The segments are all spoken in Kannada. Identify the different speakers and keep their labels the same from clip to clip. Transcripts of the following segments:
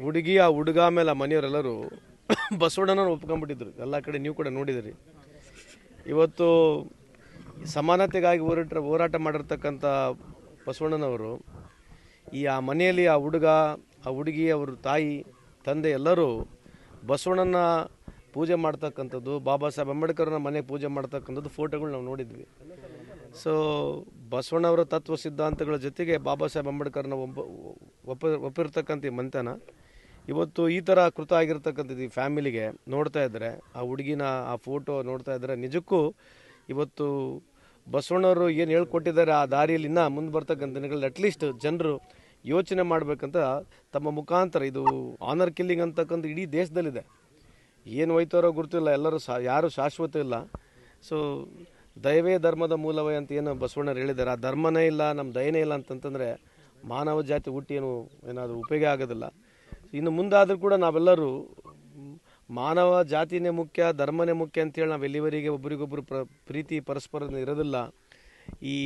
Speaker 1: ಹುಡುಗಿ ಆ ಹುಡುಗ ಮೇಲೆ ಮನೆಯವರೆಲ್ಲರೂ ಬಸವಣ್ಣನ ಒಪ್ಕೊಂಡ್ಬಿಟ್ಟಿದ್ರು. ಎಲ್ಲ ಕಡೆ ನೀವು ಕೂಡ ನೋಡಿದಿರಿ. ಇವತ್ತು ಸಮಾನತೆಗಾಗಿ ಹೋರಾಟ ಮಾಡಿರ್ತಕ್ಕಂಥ ಬಸವಣ್ಣನವರು ಆ ಮನೆಯಲ್ಲಿ ಆ ಹುಡುಗ ಆ ಹುಡುಗಿ ಅವ್ರ ತಾಯಿ ತಂದೆ ಎಲ್ಲರೂ ಬಸವಣ್ಣನ ಪೂಜೆ ಮಾಡ್ತಕ್ಕಂಥದ್ದು, ಬಾಬಾ ಸಾಹೇಬ್ ಅಂಬೇಡ್ಕರ್ನ ಮನೆ ಪೂಜೆ ಮಾಡ್ತಕ್ಕಂಥದ್ದು ಫೋಟೋಗಳು ನಾವು ನೋಡಿದ್ವಿ. ಸೊ ಬಸವಣ್ಣವರ ತತ್ವ ಸಿದ್ಧಾಂತಗಳ ಜೊತೆಗೆ ಬಾಬಾ ಸಾಹೇಬ್ ಅಂಬೇಡ್ಕರ್ನ ಒಪ್ಪಿರ್ತಕ್ಕಂಥ ಮಂತನ ಇವತ್ತು ಈ ಥರ ಕೃತ ಆಗಿರ್ತಕ್ಕಂಥದ್ದು ಈ ಫ್ಯಾಮಿಲಿಗೆ ನೋಡ್ತಾ ಇದ್ದರೆ, ಆ ಹುಡುಗಿನ ಆ ಫೋಟೋ ನೋಡ್ತಾ ಇದ್ದರೆ ನಿಜಕ್ಕೂ ಇವತ್ತು ಬಸವಣ್ಣವರು ಏನು ಹೇಳ್ಕೊಟ್ಟಿದ್ದಾರೆ ಆ ದಾರಿಯಲ್ಲಿ ಇನ್ನೂ ಮುಂದೆ ಬರ್ತಕ್ಕಂಥ ದಿನಗಳಲ್ಲಿ ಅಟ್ಲೀಸ್ಟ್ ಜನರು ಯೋಚನೆ ಮಾಡಬೇಕಂತ ತಮ್ಮ ಮುಖಾಂತರ, ಇದು ಆನರ್ ಕಿಲ್ಲಿಂಗ್ ಅಂತಕ್ಕಂಥ ಇಡೀ ದೇಶದಲ್ಲಿದೆ. ಏನು ಹೋಯ್ತಾರೋ ಗೊತ್ತಿಲ್ಲ, ಎಲ್ಲರೂ ಯಾರು ಶಾಶ್ವತ ಇಲ್ಲ. ಸೊ ದಯವೇ ಧರ್ಮದ ಮೂಲವೇ ಅಂತ ಏನು ಬಸವಣ್ಣರು ಹೇಳಿದ್ದಾರೆ, ಆ ಧರ್ಮನೇ ಇಲ್ಲ, ನಮ್ಮ ದಯನೇ ಇಲ್ಲ ಅಂತಂತಂದರೆ ಮಾನವ ಜಾತಿ ಹುಟ್ಟಿ ಏನಾದರೂ ಉಪಯೋಗ ಆಗೋದಿಲ್ಲ. ಇನ್ನು ಮುಂದಾದರೂ ಕೂಡ ನಾವೆಲ್ಲರೂ ಮಾನವ ಜಾತಿನೇ ಮುಖ್ಯ, ಧರ್ಮನೇ ಮುಖ್ಯ ಅಂತೇಳಿ ನಾವು ಎಲ್ಲಿವರೆಗೆ ಒಬ್ಬರಿಗೊಬ್ಬರು ಪ್ರೀತಿ ಪರಸ್ಪರ ಇರೋದಿಲ್ಲ. ಈ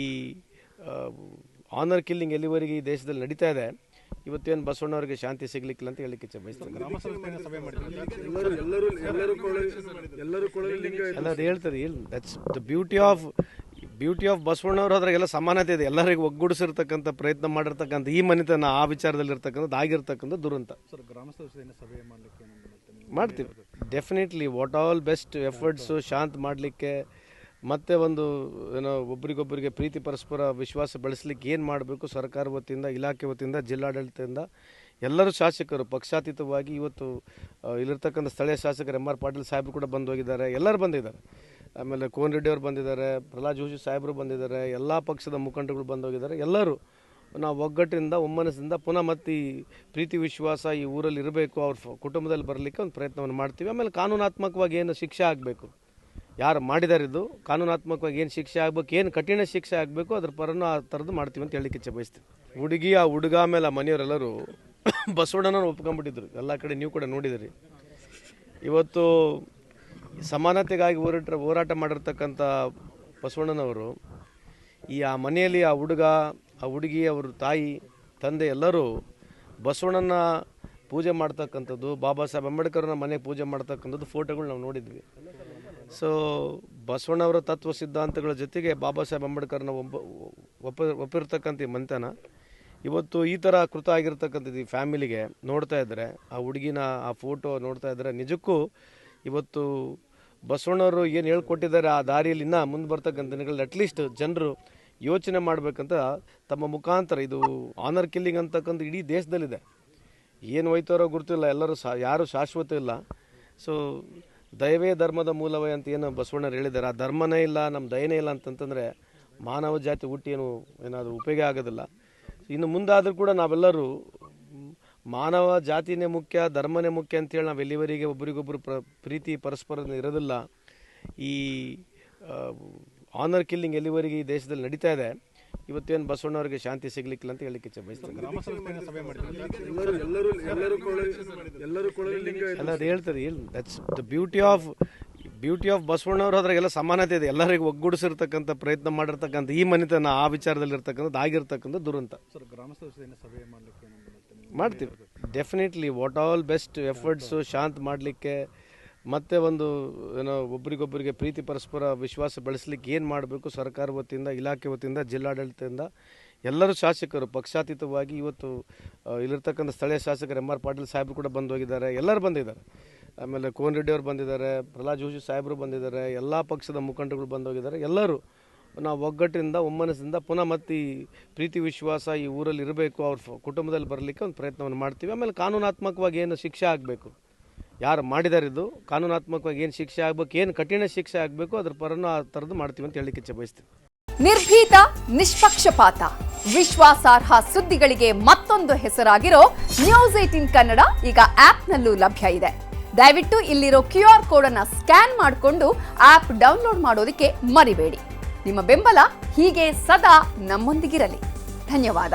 Speaker 1: ಆನರ್ ಕಿಲ್ಲಿಂಗ್ ಎಲ್ಲಿವರೆಗೆ ಈ ದೇಶದಲ್ಲಿ ನಡೀತಾ ಇದೆ, ಇವತ್ತೇನು ಬಸವಣ್ಣವರಿಗೆ ಶಾಂತಿ ಸಿಗ್ಲಿಕ್ಕಿಲ್ಲ ಅಂತ ಹೇಳಿಕ್ಕೆ ಬಯಸ್ತೇನೆ. ಅಲ್ಲ, ಅದು ಹೇಳ್ತಾರೆ, ದಟ್ಸ್ ದ ಬ್ಯೂಟಿ ಆಫ್ ಬಸವಣ್ಣವ್ರು. ಅದ್ರಾಗೆಲ್ಲ ಸಮಾನತೆ ಇದೆ, ಎಲ್ಲರಿಗೂ ಒಗ್ಗೂಡಿಸಿರ್ತಕ್ಕಂಥ ಪ್ರಯತ್ನ ಮಾಡಿರ್ತಕ್ಕಂಥ ಈ ಮನೆತನ ಆ ವಿಚಾರದಲ್ಲಿ ಇರ್ತಕ್ಕಂಥದ್ದು ಆಗಿರ್ತಕ್ಕಂಥ ದುರಂತ ಮಾಡ್ತೀವಿ. Definitely what all best efforts ಶಾಂತ ಮಾಡಲಿಕ್ಕೆ, ಮತ್ತೆ ಒಂದು ಒಬ್ರಿಗೊಬ್ಬರಿಗೆ ಪ್ರೀತಿ ಪರಸ್ಪರ ವಿಶ್ವಾಸ ಬೆಳೆಸಲಿಕ್ಕೆ ಏನು ಮಾಡಬೇಕು ಸರ್ಕಾರ ವತಿಯಿಂದ, ಇಲಾಖೆ ವತಿಯಿಂದ, ಜಿಲ್ಲಾಡಳಿತದಿಂದ ಎಲ್ಲರೂ ಶಾಸಕರು ಪಕ್ಷಾತೀತವಾಗಿ ಇವತ್ತು ಇಲ್ಲಿರ್ತಕ್ಕಂಥ ಸ್ಥಳೀಯ ಶಾಸಕರು ಎಂ ಆರ್ ಪಾಟೀಲ್ ಸಾಹೇಬರು ಕೂಡ ಬಂದು ಹೋಗಿದ್ದಾರೆ, ಎಲ್ಲರೂ ಬಂದಿದ್ದಾರೆ. ಆಮೇಲೆ ಕೋನ್ ರೆಡ್ಡಿ ಅವರು ಬಂದಿದ್ದಾರೆ, ಪ್ರಹ್ಲಾದ್ ಜೋಶಿ ಸಾಹೇಬರು ಬಂದಿದ್ದಾರೆ, ಎಲ್ಲ ಪಕ್ಷದ ಮುಖಂಡಗಳು ಬಂದು ಹೋಗಿದ್ದಾರೆ. ಎಲ್ಲರೂ ನಾವು ಒಗ್ಗಟ್ಟಿನಿಂದ ಒಮ್ಮನಸ್ಸಿಂದ ಪುನಃ ಮತ್ತೆ ಈ ಪ್ರೀತಿ ವಿಶ್ವಾಸ ಈ ಊರಲ್ಲಿ ಇರಬೇಕು, ಅವ್ರ ಕುಟುಂಬದಲ್ಲಿ ಬರಲಿಕ್ಕೆ ಒಂದು ಪ್ರಯತ್ನವನ್ನು ಮಾಡ್ತೀವಿ. ಆಮೇಲೆ ಕಾನೂನಾತ್ಮಕವಾಗಿ ಏನು ಶಿಕ್ಷೆ ಆಗಬೇಕು, ಯಾರು ಮಾಡಿದಾರಿದ್ದು ಕಾನೂನಾತ್ಮಕವಾಗಿ ಏನು ಶಿಕ್ಷೆ ಆಗಬೇಕು, ಏನು ಕಠಿಣ ಶಿಕ್ಷೆ ಆಗಬೇಕು, ಅದ್ರ ಪರನೂ ಆ ಥರದ್ದು ಮಾಡ್ತೀವಿ ಅಂತ ಹೇಳಲಿಕ್ಕೆ ಇಚ್ಛೆ ಬಯಸ್ತೀವಿ. ಹುಡುಗಿ ಆ ಹುಡುಗ ಮೇಲೆ ಮನೆಯವರೆಲ್ಲರೂ ಬಸವಣ್ಣನ ಒಪ್ಕೊಂಡ್ಬಿಟ್ಟಿದ್ರು. ಎಲ್ಲ ಕಡೆ ನೀವು ಕೂಡ ನೋಡಿದಿರಿ. ಇವತ್ತು ಸಮಾನತೆಗಾಗಿ ಹೋರಾಟ ಮಾಡಿರ್ತಕ್ಕಂಥ ಬಸವಣ್ಣನವರು ಆ ಮನೆಯಲ್ಲಿ ಆ ಹುಡುಗ ಆ ಹುಡುಗಿ ಅವ್ರ ತಾಯಿ ತಂದೆ ಎಲ್ಲರೂ ಬಸವಣ್ಣನ ಪೂಜೆ ಮಾಡ್ತಕ್ಕಂಥದ್ದು, ಬಾಬಾ ಸಾಹೇಬ್ ಅಂಬೇಡ್ಕರ್ನ ಮನೆ ಪೂಜೆ ಮಾಡ್ತಕ್ಕಂಥದ್ದು ಫೋಟೋಗಳು ನಾವು ನೋಡಿದ್ವಿ. ಸೊ ಬಸವಣ್ಣವರ ತತ್ವ ಸಿದ್ಧಾಂತಗಳ ಜೊತೆಗೆ ಬಾಬಾ ಸಾಹೇಬ್ ಅಂಬೇಡ್ಕರ್ನ ಒಪ್ಪಿರ್ತಕ್ಕಂಥ ಮಂತನ ಇವತ್ತು ಈ ಥರ ಕೃತ ಆಗಿರ್ತಕ್ಕಂಥದ್ದು ಈ ಫ್ಯಾಮಿಲಿಗೆ ನೋಡ್ತಾ ಇದ್ದರೆ, ಆ ಹುಡುಗಿನ ಆ ಫೋಟೋ ನೋಡ್ತಾ ಇದ್ದರೆ ನಿಜಕ್ಕೂ ಇವತ್ತು ಬಸವಣ್ಣವರು ಏನು ಹೇಳ್ಕೊಟ್ಟಿದ್ದಾರೆ ಆ ದಾರಿಯಲ್ಲಿ ಇನ್ನೂ ಮುಂದೆ ಬರ್ತಕ್ಕಂಥ ದಿನಗಳಲ್ಲಿ ಅಟ್ಲೀಸ್ಟ್ ಜನರು ಯೋಚನೆ ಮಾಡಬೇಕಂತ ತಮ್ಮ ಮುಖಾಂತರ, ಇದು ಆನರ್ ಕಿಲ್ಲಿಂಗ್ ಅಂತಕ್ಕಂಥ ಇಡೀ ದೇಶದಲ್ಲಿದೆ. ಏನು ಹೋಯ್ತಾರೋ ಗೊತ್ತಿಲ್ಲ, ಎಲ್ಲರೂ ಯಾರು ಶಾಶ್ವತ ಇಲ್ಲ. ಸೊ ದಯವೇ ಧರ್ಮದ ಮೂಲವೇ ಅಂತ ಏನು ಬಸವಣ್ಣರು ಹೇಳಿದ್ದಾರೆ, ಆ ಧರ್ಮನೇ ಇಲ್ಲ, ನಮ್ಮ ದಯನೇ ಇಲ್ಲ ಅಂತಂತಂದರೆ ಮಾನವ ಜಾತಿ ಹುಟ್ಟಿ ಏನಾದರೂ ಉಪಯೋಗ ಆಗೋದಿಲ್ಲ. ಇನ್ನು ಮುಂದಾದರೂ ಕೂಡ ನಾವೆಲ್ಲರೂ ಮಾನವ ಜಾತಿನೇ ಮುಖ್ಯ, ಧರ್ಮನೇ ಮುಖ್ಯ ಅಂತೇಳಿ ನಾವು ಎಲ್ಲಿವರೆಗೆ ಒಬ್ಬರಿಗೊಬ್ಬರು ಪ್ರೀತಿ ಪರಸ್ಪರ ಇರೋದಿಲ್ಲ. ಈ ಆನರ್ ಕಿಲ್ಲಿಂಗ್ ಎಲ್ಲಿವರೆಗೆ ಈ ದೇಶದಲ್ಲಿ ನಡೀತಾ ಇದೆ, ಇವತ್ತೇನು ಬಸವಣ್ಣವರಿಗೆ ಶಾಂತಿ ಸಿಗ್ಲಿಕ್ಕಿಲ್ಲ ಅಂತ ಹೇಳಿಕ್ಕೆ ಇಚ್ಛೆ ಬಯಸ್ತೇನೆ. ಅಲ್ಲ, ಅದು ಹೇಳ್ತಾರೆ, ದಟ್ಸ್ ದ ಬ್ಯೂಟಿ ಆಫ್ ಬಸವಣ್ಣವ್ರು. ಅದ್ರಾಗೆಲ್ಲ ಸಮಾನತೆ ಇದೆ, ಎಲ್ಲರಿಗೂ ಒಗ್ಗೂಡಿಸಿರ್ತಕ್ಕಂಥ ಪ್ರಯತ್ನ ಮಾಡಿರ್ತಕ್ಕಂಥ ಈ ಮನೆತನ ಆ ವಿಚಾರದಲ್ಲಿ ಇರ್ತಕ್ಕಂಥದ್ದು ಆಗಿರ್ತಕ್ಕಂಥ ದುರಂತ ಮಾಡ್ತೀವಿ. Definitely what all best efforts ಶಾಂತ ಮಾಡಲಿಕ್ಕೆ, ಮತ್ತೆ ಒಂದು ಒಬ್ರಿಗೊಬ್ಬರಿಗೆ ಪ್ರೀತಿ ಪರಸ್ಪರ ವಿಶ್ವಾಸ ಬೆಳೆಸಲಿಕ್ಕೆ ಏನು ಮಾಡಬೇಕು ಸರ್ಕಾರ ವತಿಯಿಂದ, ಇಲಾಖೆ ವತಿಯಿಂದ, ಜಿಲ್ಲಾಡಳಿತದಿಂದ ಎಲ್ಲರೂ ಶಾಸಕರು ಪಕ್ಷಾತೀತವಾಗಿ ಇವತ್ತು ಇಲ್ಲಿರ್ತಕ್ಕಂಥ ಸ್ಥಳೀಯ ಶಾಸಕರು ಎಂ ಆರ್ ಪಾಟೀಲ್ ಸಾಹೇಬರು ಕೂಡ ಬಂದು ಹೋಗಿದ್ದಾರೆ, ಎಲ್ಲರೂ ಬಂದಿದ್ದಾರೆ. ಆಮೇಲೆ ಕೋನ್ ರೆಡ್ಡಿ ಅವರು ಬಂದಿದ್ದಾರೆ, ಪ್ರಹ್ಲಾದ್ ಜೋಶಿ ಸಾಹೇಬರು ಬಂದಿದ್ದಾರೆ, ಎಲ್ಲ ಪಕ್ಷದ ಮುಖಂಡಗಳು ಬಂದು ಹೋಗಿದ್ದಾರೆ. ಎಲ್ಲರೂ ನಾವು ಒಗ್ಗಟ್ಟಿನಿಂದ ಒಮ್ಮನಸ್ಸಿಂದ ಪುನಃ ಮತ್ತೆ ಈ ಪ್ರೀತಿ ವಿಶ್ವಾಸ ಈ ಊರಲ್ಲಿ ಇರಬೇಕು, ಅವ್ರ ಕುಟುಂಬದಲ್ಲಿ ಬರಲಿಕ್ಕೆ ಒಂದು ಪ್ರಯತ್ನವನ್ನು ಮಾಡ್ತೀವಿ. ಆಮೇಲೆ ಕಾನೂನಾತ್ಮಕವಾಗಿ ಏನು ಶಿಕ್ಷೆ ಆಗಬೇಕು, ಯಾರು ಮಾಡಿದಾರಿದ್ದು ಕಾನೂನಾತ್ಮಕವಾಗಿ ಏನು ಶಿಕ್ಷೆ ಆಗಬೇಕು, ಏನು ಕಠಿಣ ಶಿಕ್ಷೆ ಆಗಬೇಕು, ಅದ್ರ ಪರನೂ ಆ ಥರದ್ದು ಮಾಡ್ತೀವಿ ಅಂತ ಹೇಳಲಿಕ್ಕೆ ಇಚ್ಛೆ ಬಯಸ್ತೀವಿ.
Speaker 2: ನಿರ್ಭೀತ, ನಿಷ್ಪಕ್ಷಪಾತ, ವಿಶ್ವಾಸಾರ್ಹ ಸುದ್ದಿಗಳಿಗೆ ಮತ್ತೊಂದು ಹೆಸರಾಗಿರೋ ನ್ಯೂಸ್ 18 ಕನ್ನಡ ಈಗ ಆಪ್ನಲ್ಲೂ ಲಭ್ಯ ಇದೆ. ದಯವಿಟ್ಟು ಇಲ್ಲಿರೋ QR ಕೋಡ್ ಅನ್ನು ಸ್ಕ್ಯಾನ್ ಮಾಡಿಕೊಂಡು ಆಪ್ ಡೌನ್ಲೋಡ್ ಮಾಡೋದಕ್ಕೆ ಮರಿಬೇಡಿ. ನಿಮ್ಮ ಬೆಂಬಲ ಹೀಗೆ ಸದಾ ನಮ್ಮೊಂದಿಗಿರಲಿ. ಧನ್ಯವಾದ.